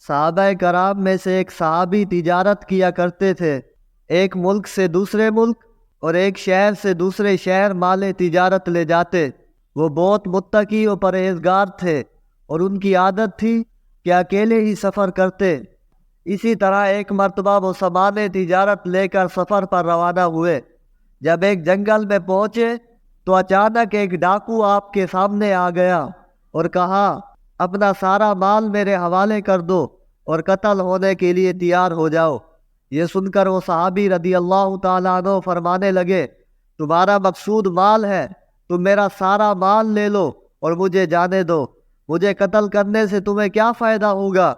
صحابہ کرام میں سے ایک صحابی تجارت کیا کرتے تھے۔ ایک ملک سے دوسرے ملک اور ایک شہر سے دوسرے شہر مال تجارت لے جاتے۔ وہ بہت متقی اور پرہیزگار تھے اور ان کی عادت تھی کہ اکیلے ہی سفر کرتے۔ اسی طرح ایک مرتبہ وہ سامان تجارت لے کر سفر پر روانہ ہوئے۔ جب ایک جنگل میں پہنچے تو اچانک ایک ڈاکو آپ کے سامنے آ گیا اور کہا، اپنا سارا مال میرے حوالے کر دو اور قتل ہونے کے لیے تیار ہو جاؤ۔ یہ سن کر وہ صحابی رضی اللہ تعالیٰ عنہ فرمانے لگے، تمہارا مقصود مال ہے، تم میرا سارا مال لے لو اور مجھے جانے دو۔ مجھے قتل کرنے سے تمہیں کیا فائدہ ہوگا؟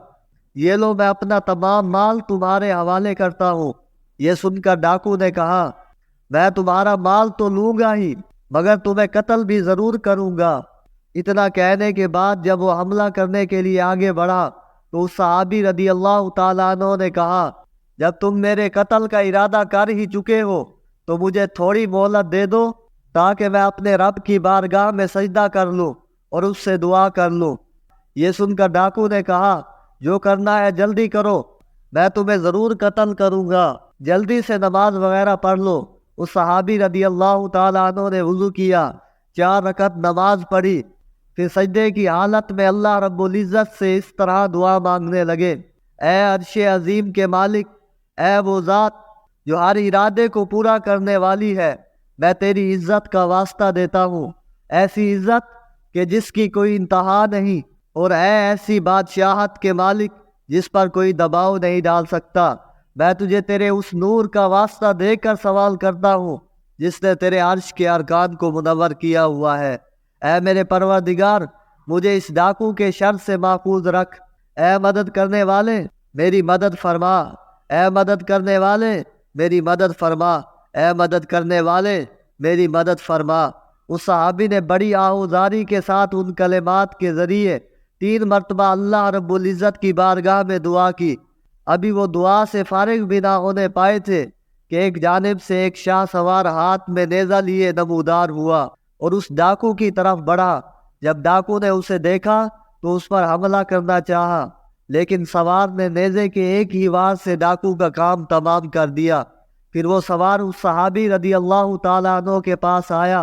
یہ لو، میں اپنا تمام مال تمہارے حوالے کرتا ہوں۔ یہ سن کر ڈاکو نے کہا، میں تمہارا مال تو لوں گا ہی، مگر تمہیں قتل بھی ضرور کروں گا۔ اتنا کہنے کے بعد جب وہ حملہ کرنے کے لیے آگے بڑھا تو اس صحابی رضی اللہ تعالیٰ عنہ نے کہا، جب تم میرے قتل کا ارادہ کر ہی چکے ہو تو مجھے تھوڑی مہلت دے دو تاکہ میں اپنے رب کی بارگاہ میں سجدہ کر لوں اور اس سے دعا کر لوں۔ یہ سن کر ڈاکو نے کہا، جو کرنا ہے جلدی کرو، میں تمہیں ضرور قتل کروں گا، جلدی سے نماز وغیرہ پڑھ لو۔ اس صحابی رضی اللہ تعالیٰ عنہ نے وضو کیا، 4 رکعت نماز پڑھی، پھر سجدے کی حالت میں اللہ رب العزت سے اس طرح دعا مانگنے لگے، اے عرش عظیم کے مالک، اے وہ ذات جو ہر ارادے کو پورا کرنے والی ہے، میں تیری عزت کا واسطہ دیتا ہوں، ایسی عزت کہ جس کی کوئی انتہا نہیں، اور اے ایسی بادشاہت کے مالک جس پر کوئی دباؤ نہیں ڈال سکتا، میں تجھے تیرے اس نور کا واسطہ دے کر سوال کرتا ہوں جس نے تیرے عرش کے ارکان کو منور کیا ہوا ہے۔ اے میرے پروردگار، مجھے اس ڈاکو کے شر سے محفوظ رکھ۔ اے مدد کرنے والے، میری مدد فرما، اے مدد کرنے والے، میری مدد فرما، اے مدد کرنے والے، میری مدد فرما۔ اس صحابی نے بڑی آہوزاری کے ساتھ ان کلمات کے ذریعے 3 مرتبہ اللہ رب العزت کی بارگاہ میں دعا کی۔ ابھی وہ دعا سے فارغ بھی نہ ہونے پائے تھے کہ ایک جانب سے ایک شاہ سوار ہاتھ میں نیزہ لیے نمودار ہوا اور اس ڈاکو کی طرف بڑھا۔ جب ڈاکو نے اسے دیکھا تو اس پر حملہ کرنا چاہا، لیکن سوار نے نیزے کے ایک ہی وار سے ڈاکو کا کام تمام کر دیا۔ پھر وہ سوار اس صحابی رضی اللہ تعالیٰ عنہ کے پاس آیا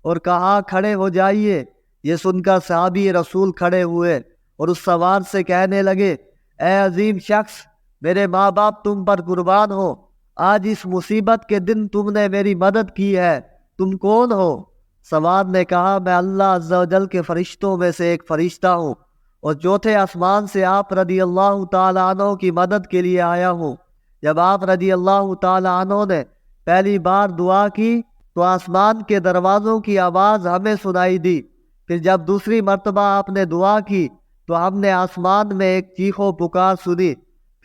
اور کہا، کھڑے ہو جائیے۔ یہ سن کر صحابی رسول کھڑے ہوئے اور اس سوار سے کہنے لگے، اے عظیم شخص، میرے ماں باپ تم پر قربان ہو، آج اس مصیبت کے دن تم نے میری مدد کی ہے، تم کون ہو؟ سوار نے کہا، میں اللہ عز و جل کے فرشتوں میں سے ایک فرشتہ ہوں اور 4تھے آسمان سے آپ رضی اللہ تعالیٰ عنہ کی مدد کے لیے آیا ہوں۔ جب آپ رضی اللہ تعالیٰ عنہ نے پہلی بار دعا کی تو آسمان کے دروازوں کی آواز ہمیں سنائی دی۔ پھر جب دوسری مرتبہ آپ نے دعا کی تو ہم نے آسمان میں ایک چیخ و پکار سنی۔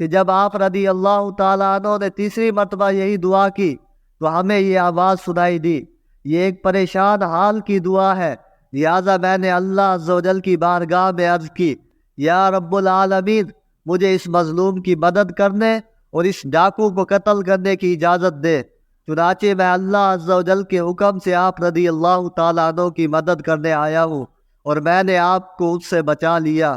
پھر جب آپ رضی اللہ تعالیٰ عنہ نے تیسری مرتبہ یہی دعا کی تو ہمیں یہ آواز سنائی دی۔ یہ ایک پریشان حال کی دعا ہے، لہٰذا میں نے اللہ عز و جل کی بارگاہ میں عرض کی، یا رب العالمین، مجھے اس مظلوم کی مدد کرنے اور اس ڈاکو کو قتل کرنے کی اجازت دے۔ چنانچہ میں اللہ عز و جل کے حکم سے آپ رضی اللہ تعالیٰ عنہ کی مدد کرنے آیا ہوں اور میں نے آپ کو اس سے بچا لیا۔